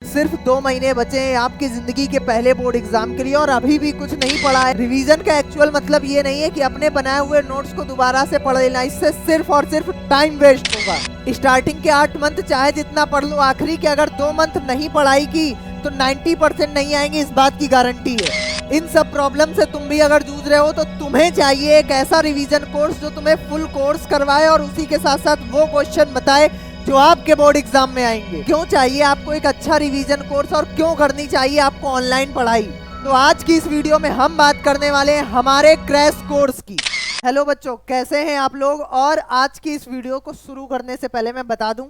सिर्फ 2 महीने बचे हैं आपकी जिंदगी के पहले बोर्ड एग्जाम के लिए और अभी भी कुछ नहीं पढ़ा है। रिवीजन का एक्चुअल मतलब ये नहीं है कि अपने बनाए हुए नोट्स को दोबारा से पढ़ लेना, इससे सिर्फ और सिर्फ टाइम वेस्ट होगा। स्टार्टिंग के 8 मंथ चाहे जितना पढ़ लो, आखिरी के अगर 2 मंथ नहीं पढ़ाई की तो 90% नहीं आएंगे, इस बात की गारंटी है। इन सब प्रॉब्लम से तुम भी अगर जूझ रहे हो तो तुम्हें चाहिए एक ऐसा रिवीजन कोर्स जो तुम्हें फुल कोर्स करवाए और उसी के साथ साथ वो क्वेश्चन बताए जो आपके बोर्ड एग्जाम में आएंगे। क्यों चाहिए आपको एक अच्छा रिवीजन कोर्स और क्यों करनी चाहिए आपको ऑनलाइन पढ़ाई? तो आज की इस वीडियो में हम बात करने वाले हैं हमारे क्रैश कोर्स की। हेलो बच्चों, कैसे हैं आप लोग? और आज की इस वीडियो को शुरू करने से पहले मैं बता दूं,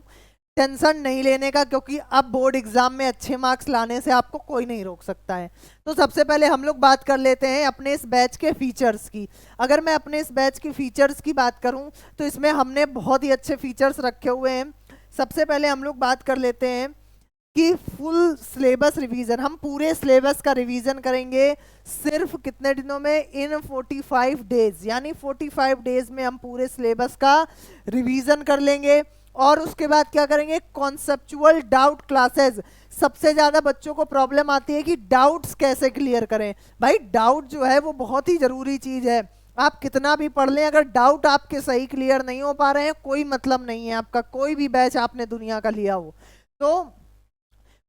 टेंशन नहीं लेने का, क्योंकि अब बोर्ड एग्जाम में अच्छे मार्क्स लाने से आपको कोई नहीं रोक सकता है। तो सबसे पहले हम लोग बात कर लेते हैं अपने इस बैच के फीचर्स की। अगर मैं अपने इस बैच की फीचर्स की बात करूं तो इसमें हमने बहुत ही अच्छे फीचर्स रखे हुए हैं। सबसे पहले हम लोग बात कर लेते हैं कि फुल सिलेबस रिवीजन, हम पूरे सिलेबस का रिवीजन करेंगे सिर्फ कितने दिनों में? इन 45 डेज, यानी 45 डेज में हम पूरे सिलेबस का रिवीजन कर लेंगे। और उसके बाद क्या करेंगे? Conceptual doubt classes. सबसे ज्यादा बच्चों को प्रॉब्लम आती है कि डाउट्स कैसे क्लियर करें। भाई डाउट जो है वो बहुत ही जरूरी चीज है। आप कितना भी पढ़ लें, अगर डाउट आपके सही क्लियर नहीं हो पा रहे हैं, कोई मतलब नहीं है आपका कोई भी बैच आपने दुनिया का लिया हो। तो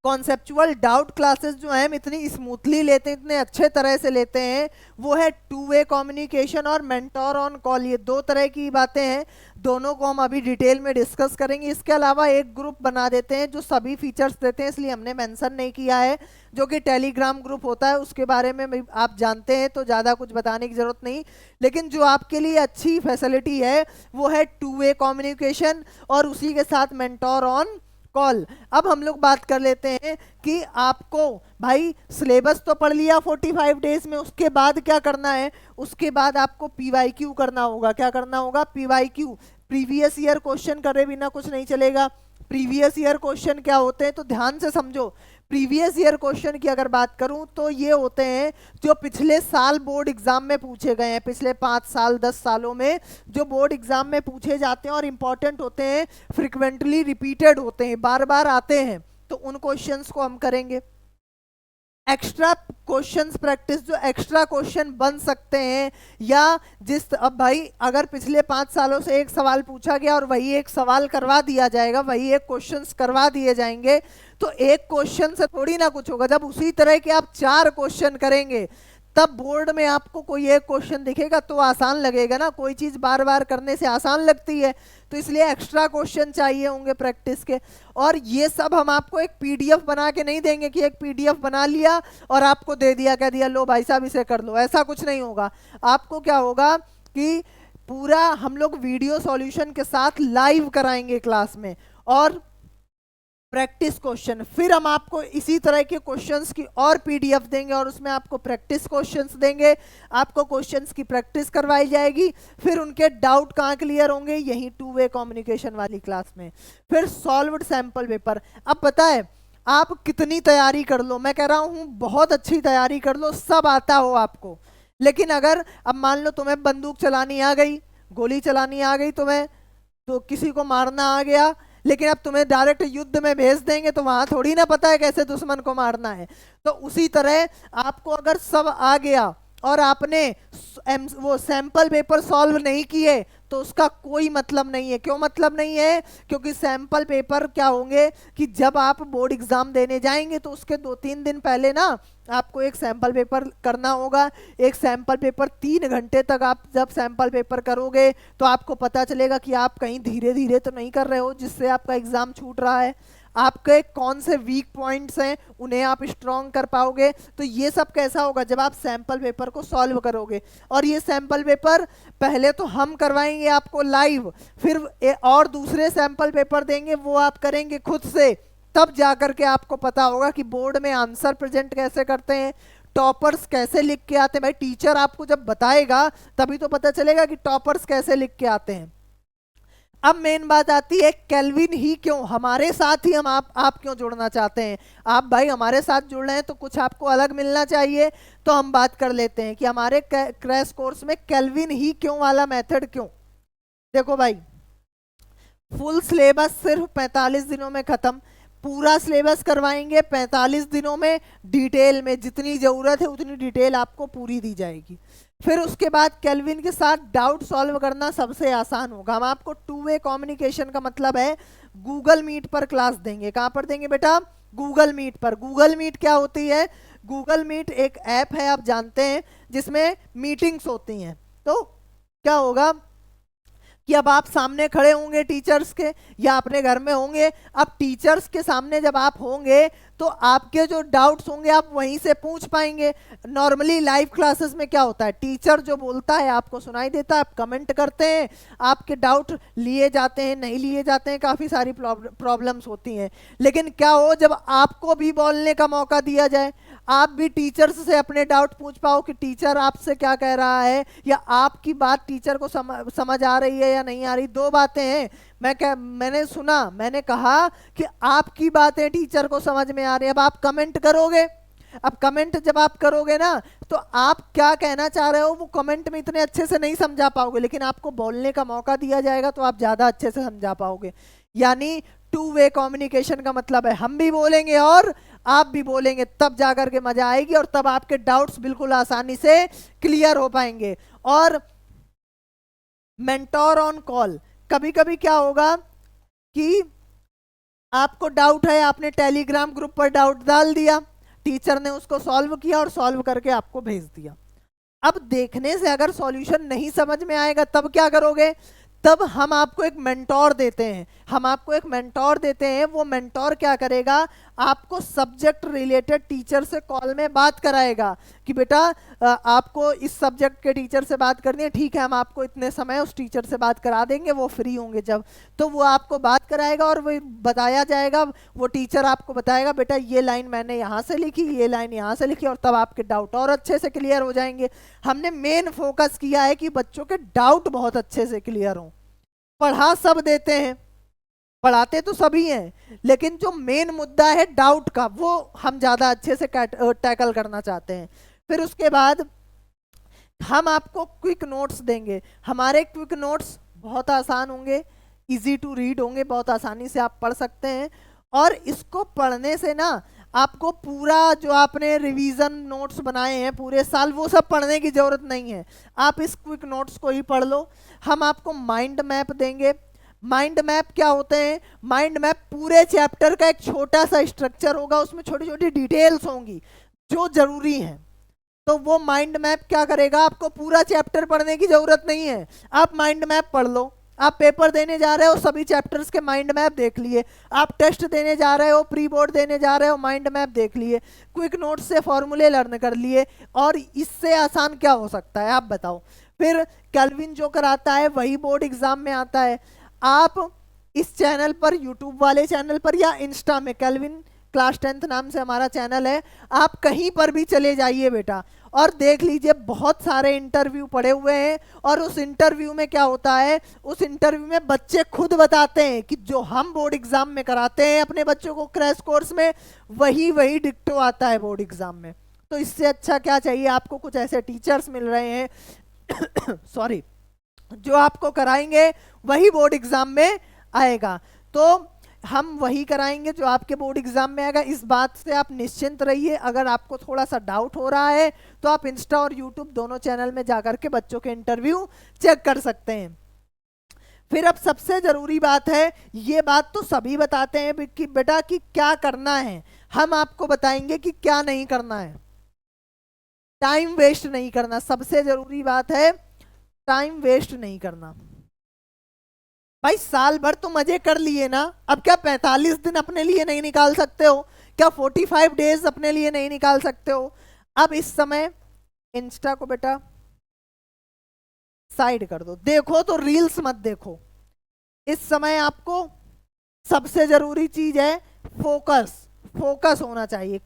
कॉन्सेप्चुअल डाउट क्लासेस जो है हम इतनी स्मूथली लेते हैं, इतने अच्छे तरह से लेते हैं, वो है 2 वे कम्युनिकेशन और मेंटोर ऑन कॉल। ये 2 तरह की बातें हैं, दोनों को हम अभी डिटेल में डिस्कस करेंगे। इसके अलावा एक ग्रुप बना देते हैं जो सभी फीचर्स देते हैं, इसलिए हमने मेंशन नहीं किया है, जो कि टेलीग्राम ग्रुप होता है। उसके बारे में आप जानते हैं तो ज़्यादा कुछ बताने की ज़रूरत नहीं, लेकिन जो आपके लिए अच्छी फैसिलिटी है वो है 2 वे कम्युनिकेशन और उसी के साथ मेंटोर ऑन कॉल। अब हम लोग बात कर लेते हैं कि आपको भाई सिलेबस तो पढ़ लिया 45 डेज में, उसके बाद क्या करना है? उसके बाद आपको पीवाईक्यू करना होगा। क्या करना होगा? पीवाईक्यू। प्रीवियस ईयर क्वेश्चन करे बिना कुछ नहीं चलेगा। प्रीवियस ईयर क्वेश्चन क्या होते हैं तो ध्यान से समझो। प्रीवियस ईयर क्वेश्चन की अगर बात करूं तो ये होते हैं जो पिछले साल बोर्ड एग्जाम में पूछे गए हैं, पिछले 5 साल 10 सालों में जो बोर्ड एग्जाम में पूछे जाते हैं और इंपॉर्टेंट होते हैं, फ्रिक्वेंटली रिपीटेड होते हैं, बार बार आते हैं, तो उन क्वेश्चंस को हम करेंगे। एक्स्ट्रा क्वेश्चंस प्रैक्टिस, जो एक्स्ट्रा क्वेश्चन बन सकते हैं, या अब भाई अगर पिछले 5 सालों से एक सवाल पूछा गया और वही एक सवाल करवा दिया जाएगा, वही एक क्वेश्चंस करवा दिए जाएंगे, तो एक क्वेश्चन से थोड़ी ना कुछ होगा। जब उसी तरह के आप 4 क्वेश्चन करेंगे तब बोर्ड में आपको कोई एक क्वेश्चन दिखेगा तो आसान लगेगा ना। कोई चीज बार बार करने से आसान लगती है, तो इसलिए एक्स्ट्रा क्वेश्चन चाहिए होंगे प्रैक्टिस के। और ये सब हम आपको एक पीडीएफ बना के नहीं देंगे कि एक पीडीएफ बना लिया और आपको दे दिया, कह दिया लो भाई साहब इसे कर लो, ऐसा कुछ नहीं होगा। आपको क्या होगा कि पूरा हम लोग वीडियो सॉल्यूशन के साथ लाइव कराएंगे क्लास में, और प्रैक्टिस क्वेश्चन, फिर हम आपको इसी तरह के क्वेश्चंस की और पीडीएफ देंगे और उसमें आपको प्रैक्टिस क्वेश्चंस देंगे, आपको क्वेश्चंस की प्रैक्टिस करवाई जाएगी। फिर उनके डाउट कहाँ क्लियर होंगे? यही 2 वे कम्युनिकेशन वाली क्लास में। फिर सॉल्व्ड सैंपल पेपर। अब पता है आप कितनी तैयारी कर लो, मैं कह रहा हूँ बहुत अच्छी तैयारी कर लो, सब आता हो आपको, लेकिन अगर अब मान लो तुम्हें बंदूक चलानी आ गई, गोली चलानी आ गई तुम्हें, तो किसी को मारना आ गया, लेकिन अब तुम्हें डायरेक्ट युद्ध में भेज देंगे तो वहां थोड़ी ना पता है कैसे दुश्मन को मारना है। तो उसी तरह आपको अगर सब आ गया और आपने वो सैंपल पेपर सॉल्व नहीं किए तो उसका कोई मतलब नहीं है। क्यों मतलब नहीं है? क्योंकि सैंपल पेपर क्या होंगे कि जब आप बोर्ड एग्जाम देने जाएंगे तो उसके 2-3 दिन पहले ना आपको एक सैंपल पेपर करना होगा। एक सैंपल पेपर 3 घंटे तक आप जब सैंपल पेपर करोगे तो आपको पता चलेगा कि आप कहीं धीरे धीरे तो नहीं कर रहे हो जिससे आपका एग्जाम छूट रहा है। आपके कौन से वीक पॉइंट्स हैं उन्हें आप स्ट्रॉन्ग कर पाओगे। तो ये सब कैसा होगा? जब आप सैंपल पेपर को सॉल्व करोगे। और ये सैंपल पेपर पहले तो हम करवाएंगे आपको लाइव, फिर और दूसरे सैंपल पेपर देंगे वो आप करेंगे खुद से, तब जाकर के आपको पता होगा कि बोर्ड में आंसर प्रेजेंट कैसे करते हैं, टॉपर्स कैसे लिख के आते हैं। भाई टीचर आपको जब बताएगा तभी तो पता चलेगा कि टॉपर्स कैसे लिख के आते हैं। अब मेन बात आती है केल्विन ही क्यों, हमारे साथ ही हम आप क्यों जुड़ना चाहते हैं? आप भाई हमारे साथ जुड़ रहे हैं तो कुछ आपको अलग मिलना चाहिए। तो हम बात कर लेते हैं कि हमारे क्रैश कोर्स में केल्विन ही क्यों वाला मेथड क्यों। देखो भाई, फुल सिलेबस सिर्फ 45 दिनों में खत्म। पूरा सिलेबस करवाएंगे 45 दिनों में, डिटेल में जितनी ज़रूरत है उतनी डिटेल आपको पूरी दी जाएगी। फिर उसके बाद केल्विन के साथ डाउट सॉल्व करना सबसे आसान होगा। हम आपको टू वे कम्युनिकेशन का मतलब है गूगल मीट पर क्लास देंगे। कहाँ पर देंगे बेटा? गूगल मीट पर। गूगल मीट क्या होती है? गूगल मीट एक ऐप है, आप जानते हैं, जिसमें मीटिंग्स होती हैं। तो क्या होगा कि अब आप सामने खड़े होंगे टीचर्स के, या अपने घर में होंगे। अब टीचर्स के सामने जब आप होंगे तो आपके जो डाउट्स होंगे आप वहीं से पूछ पाएंगे। नॉर्मली लाइव क्लासेस में क्या होता है, टीचर जो बोलता है आपको सुनाई देता है, आप कमेंट करते हैं, आपके डाउट लिए जाते हैं, नहीं लिए जाते हैं, काफ़ी सारी प्रॉब्लम्स होती हैं। लेकिन क्या हो जब आपको भी बोलने का मौका दिया जाए, आप भी टीचर्स से अपने डाउट पूछ पाओ कि टीचर आपसे क्या कह रहा है, या आपकी बात टीचर को समझ आ रही है या नहीं आ रही। दो बातें हैं। मैंने सुना, मैंने कहा कि आपकी बातें टीचर को समझ में आ रही है। अब आप कमेंट करोगे, अब कमेंट जब आप करोगे ना तो आप क्या कहना चाह रहे हो वो कमेंट में इतने अच्छे से नहीं समझा पाओगे, लेकिन आपको बोलने का मौका दिया जाएगा तो आप ज़्यादा अच्छे से समझा पाओगे। यानी टू वे कम्युनिकेशन का मतलब है हम भी बोलेंगे और आप भी बोलेंगे, तब जाकर के मजा आएगी और तब आपके डाउट्स बिल्कुल आसानी से क्लियर हो पाएंगे। और मेंटोर ऑन कॉल, कभी कभी क्या होगा कि आपको डाउट है, आपने टेलीग्राम ग्रुप पर डाउट डाल दिया, टीचर ने उसको सॉल्व किया और सॉल्व करके आपको भेज दिया। अब देखने से अगर सॉल्यूशन नहीं समझ में आएगा तब क्या करोगे? तब हम आपको एक मेंटोर देते हैं। हम आपको एक मेंटोर देते हैं। वो मेंटोर क्या करेगा? आपको सब्जेक्ट रिलेटेड टीचर से कॉल में बात कराएगा कि बेटा आपको इस सब्जेक्ट के टीचर से बात करनी है, ठीक है, हम आपको इतने समय उस टीचर से बात करा देंगे, वो फ्री होंगे जब, तो वो आपको बात कराएगा और वो बताया जाएगा, वो टीचर आपको बताएगा बेटा ये लाइन मैंने यहाँ से लिखी, ये लाइन यहाँ से लिखी, और तब आपके डाउट और अच्छे से क्लियर हो जाएंगे। हमने मेन फोकस किया है कि बच्चों के डाउट बहुत अच्छे से क्लियर हों। पढ़ा सब देते हैं, पढ़ाते तो सभी हैं, लेकिन जो मेन मुद्दा है डाउट का वो हम ज़्यादा अच्छे से टैकल करना चाहते हैं। फिर उसके बाद हम आपको क्विक नोट्स देंगे। हमारे क्विक नोट्स बहुत आसान होंगे, इजी टू रीड होंगे, बहुत आसानी से आप पढ़ सकते हैं। और इसको पढ़ने से ना आपको पूरा जो आपने रिवीजन नोट्स बनाए हैं पूरे साल वो सब पढ़ने की ज़रूरत नहीं है, आप इस क्विक नोट्स को ही पढ़ लो। हम आपको माइंड मैप देंगे। माइंड मैप क्या होते हैं? माइंड मैप पूरे चैप्टर का एक छोटा सा स्ट्रक्चर होगा, उसमें छोटी छोटी डिटेल्स होंगी जो जरूरी हैं। तो वो माइंड मैप क्या करेगा? आपको पूरा चैप्टर पढ़ने की जरूरत नहीं है, आप माइंड मैप पढ़ लो। आप पेपर देने जा रहे हो, सभी चैप्टर्स के माइंड मैप देख लिए। आप टेस्ट देने जा रहे हो, प्री बोर्ड देने जा रहे हो, माइंड मैप देख लिए। क्विक नोट से फॉर्मूले लर्न कर लिए। और इससे आसान क्या हो सकता है आप बताओ? फिर केल्विन जो कराता है वही बोर्ड एग्जाम में आता है। आप इस चैनल पर, यूट्यूब वाले चैनल पर या इंस्टा में, केल्विन क्लास 10th नाम से हमारा चैनल है, आप कहीं पर भी चले जाइए बेटा और देख लीजिए, बहुत सारे इंटरव्यू पड़े हुए हैं। और उस इंटरव्यू में क्या होता है? उस इंटरव्यू में बच्चे खुद बताते हैं कि जो हम बोर्ड एग्जाम में कराते हैं अपने बच्चों को क्रैश कोर्स में, वही डिक्टो आता है बोर्ड एग्जाम में। तो इससे अच्छा क्या चाहिए आपको? कुछ ऐसे टीचर्स मिल रहे हैं सॉरी, जो आपको कराएंगे वही बोर्ड एग्जाम में आएगा। तो हम वही कराएंगे जो आपके बोर्ड एग्जाम में आएगा, इस बात से आप निश्चिंत रहिए। अगर आपको थोड़ा सा डाउट हो रहा है तो आप इंस्टा और यूट्यूब दोनों चैनल में जाकर के बच्चों के इंटरव्यू चेक कर सकते हैं। फिर अब सबसे जरूरी बात है, ये बात तो सभी बताते हैं कि बेटा कि क्या करना है, हम आपको बताएंगे कि क्या नहीं करना है। टाइम वेस्ट नहीं करना, सबसे जरूरी बात है, टाइम वेस्ट नहीं करना। भाई साल भर तो मजे कर लिए ना, अब क्या 45 दिन अपने लिए नहीं निकाल सकते हो? क्या 45 डेज अपने लिए नहीं निकाल सकते हो? अब इस समय इंस्टा को बेटा साइड कर दो, देखो तो रील्स मत देखो। इस समय आपको सबसे जरूरी चीज है फोकस। फोकस होना चाहिए।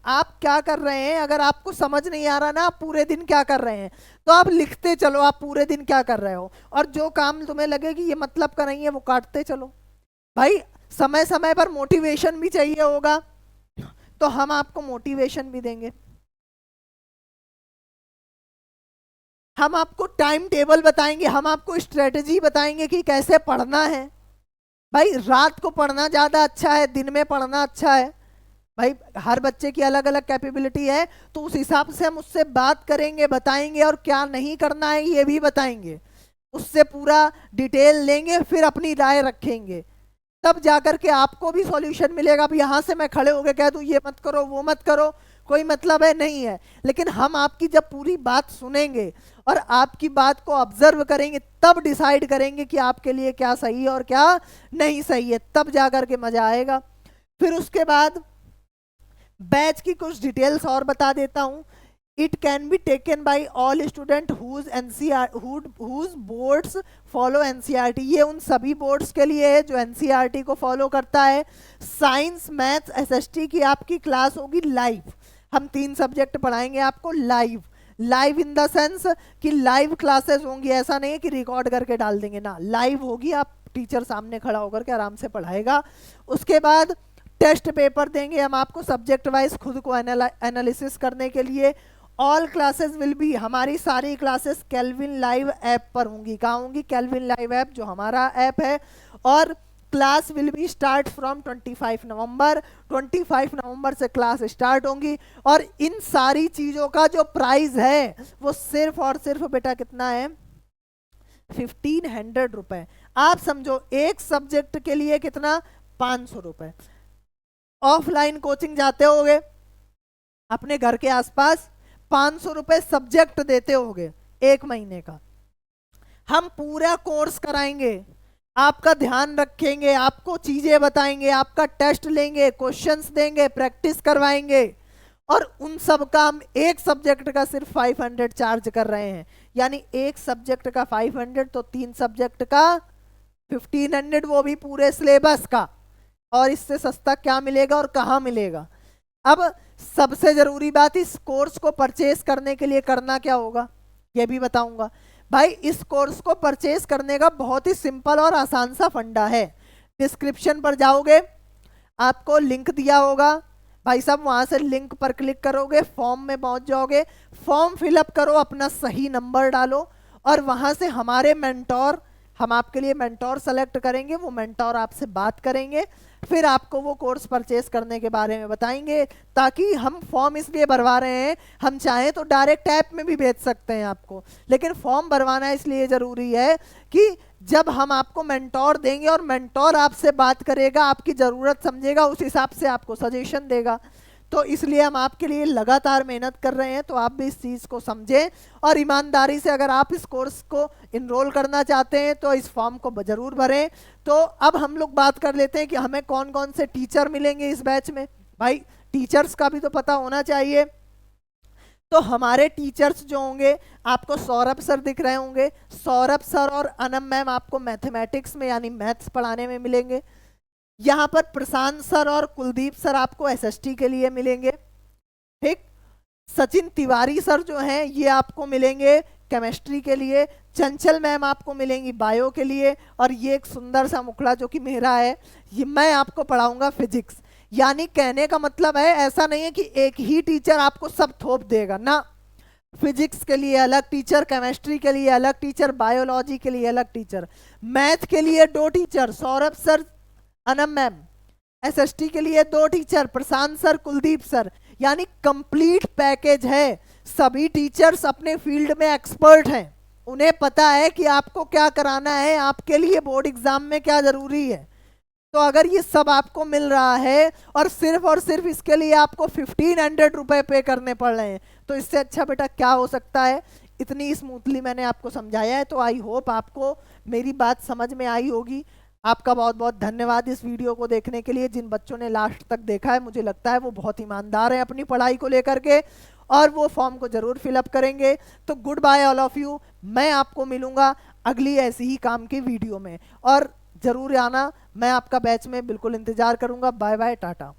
आप क्या कर रहे हैं, अगर आपको समझ नहीं आ रहा ना आप पूरे दिन क्या कर रहे हैं, तो आप लिखते चलो आप पूरे दिन क्या कर रहे हो, और जो काम तुम्हें लगे कि ये मतलब का नहीं है वो काटते चलो। भाई समय समय पर मोटिवेशन भी चाहिए होगा, तो हम आपको मोटिवेशन भी देंगे। हम आपको टाइम टेबल बताएंगे, हम आपको स्ट्रेटजी बताएंगे कि कैसे पढ़ना है। भाई रात को पढ़ना ज्यादा अच्छा है, दिन में पढ़ना अच्छा है? भाई हर बच्चे की अलग अलग कैपेबिलिटी है, तो उस हिसाब से हम उससे बात करेंगे, बताएंगे, और क्या नहीं करना है ये भी बताएंगे, उससे पूरा डिटेल लेंगे, फिर अपनी राय रखेंगे, तब जाकर के आपको भी सॉल्यूशन मिलेगा। अब यहाँ से मैं खड़े होकर कह दूं ये मत करो वो मत करो, कोई मतलब है नहीं है। लेकिन हम आपकी जब पूरी बात सुनेंगे और आपकी बात को ऑब्जर्व करेंगे, तब डिसाइड करेंगे कि आपके लिए क्या सही है और क्या नहीं सही है, तब जाकर के मजा आएगा। फिर उसके बाद बैच की कुछ डिटेल्स और बता देता हूं। It can be taken by all student whose NCR whose boards follow NCERT. ये उन सभी बोर्ड्स के लिए है जो एनसीईआरटी को फॉलो करता है। साइंस मैथ्स एसएसटी की आपकी क्लास होगी लाइव, हम 3 सब्जेक्ट पढ़ाएंगे आपको live. Live in the sense कि लाइव क्लासेस होंगी, ऐसा नहीं है कि रिकॉर्ड करके डाल देंगे ना, लाइव होगी, आप टीचर सामने खड़ा होकर के आराम से पढ़ाएगा। उसके बाद टेस्ट पेपर देंगे हम आपको सब्जेक्ट वाइज खुद को एनालिसिस करने के लिए। ऑल क्लासेस विल बी, हमारी सारी क्लासेस केल्विन लाइव ऐप पर होंगी। कहाँ होंगी? केल्विन लाइव ऐप जो हमारा ऐप है। और class will be start from 25 नवंबर। 25 नवंबर से क्लास स्टार्ट होंगी। और इन सारी चीज़ों का जो प्राइस है वो सिर्फ और सिर्फ बेटा कितना है? 1500 रुपए। आप समझो एक सब्जेक्ट के लिए कितना? 500 रुपए। ऑफलाइन कोचिंग जाते होगे अपने घर के आसपास, 500 रुपए सब्जेक्ट देते होगे 1 महीने का। हम पूरा कोर्स कराएंगे, आपका ध्यान रखेंगे, आपको चीजें बताएंगे, आपका टेस्ट लेंगे, क्वेश्चंस देंगे, प्रैक्टिस करवाएंगे, और उन सब का हम एक सब्जेक्ट का सिर्फ 500 चार्ज कर रहे हैं। यानी एक सब्जेक्ट का 500 तो 3 सब्जेक्ट का 1500, वो भी पूरे सिलेबस का। और इससे सस्ता क्या मिलेगा और कहाँ मिलेगा? अब सबसे जरूरी बात, इस कोर्स को परचेस करने के लिए करना क्या होगा ये भी बताऊंगा। भाई इस कोर्स को परचेस करने का बहुत ही सिंपल और आसान सा फंडा है। डिस्क्रिप्शन पर जाओगे, आपको लिंक दिया होगा, भाई साहब वहां से लिंक पर क्लिक करोगे, फॉर्म में पहुंच जाओगे, फॉर्म फिलअप करो, अपना सही नंबर डालो, और वहां से हमारे मेंटोर, हम आपके लिए मेंटोर सेलेक्ट करेंगे, वो मेंटोर आपसे बात करेंगे, फिर आपको वो कोर्स परचेस करने के बारे में बताएंगे। ताकि हम फॉर्म इसलिए भरवा रहे हैं, हम चाहें तो डायरेक्ट ऐप में भी भेज सकते हैं आपको, लेकिन फॉर्म भरवाना इसलिए ज़रूरी है कि जब हम आपको मेंटोर देंगे और मेंटोर आपसे बात करेगा, आपकी ज़रूरत समझेगा, उस हिसाब से आपको सजेशन देगा। तो इसलिए हम आपके लिए लगातार मेहनत कर रहे हैं, तो आप भी इस चीज़ को समझें और ईमानदारी से अगर आप इस कोर्स को इनरोल करना चाहते हैं तो इस फॉर्म को ज़रूर भरें। तो अब हम लोग बात कर लेते हैं कि हमें कौन कौन से टीचर मिलेंगे इस बैच में। भाई टीचर्स का भी तो पता होना चाहिए। तो हमारे टीचर्स जो होंगे, आपको सौरभ सर दिख रहे होंगे, सौरभ सर और अनम मैम आपको मैथमेटिक्स में यानी मैथ्स पढ़ाने में मिलेंगे। यहाँ पर प्रशांत सर और कुलदीप सर आपको एसएसटी के लिए मिलेंगे। ठीक, सचिन तिवारी सर जो हैं ये आपको मिलेंगे केमिस्ट्री के लिए, चंचल मैम आपको मिलेंगी बायो के लिए, और ये एक सुंदर सा मुखड़ा जो कि मेरा है, ये मैं आपको पढ़ाऊंगा फिजिक्स। यानी कहने का मतलब है ऐसा नहीं है कि एक ही टीचर आपको सब थोप देगा ना, फिजिक्स के लिए अलग टीचर, केमिस्ट्री के लिए अलग टीचर, बायोलॉजी के लिए अलग टीचर, मैथ के लिए 2 teacher Saurabh sir Anam ma'am, SST के लिए 2 टीचर प्रशांत सर कुलदीप सर। यानी कंप्लीट पैकेज है। सभी टीचर्स अपने फील्ड में एक्सपर्ट हैं, उन्हें पता है कि आपको क्या कराना है, आपके लिए बोर्ड एग्जाम में क्या जरूरी है। तो अगर ये सब आपको मिल रहा है और सिर्फ इसके लिए आपको 1500 रुपए पे करने पड़ रहे हैं, तो इससे अच्छा बेटा क्या हो सकता है। इतनी स्मूथली मैंने आपको समझाया है, तो आई होप आपको मेरी बात समझ में आई होगी। आपका बहुत बहुत धन्यवाद इस वीडियो को देखने के लिए। जिन बच्चों ने लास्ट तक देखा है, मुझे लगता है वो बहुत ईमानदार है अपनी पढ़ाई को लेकर के, और वो फॉर्म को जरूर फिलअप करेंगे। तो good bye all of you, मैं आपको मिलूंगा अगली ऐसी ही काम की वीडियो में, और जरूर आना, मैं आपका बैच में बिल्कुल इंतजार करूंगा। Bye bye, Tata.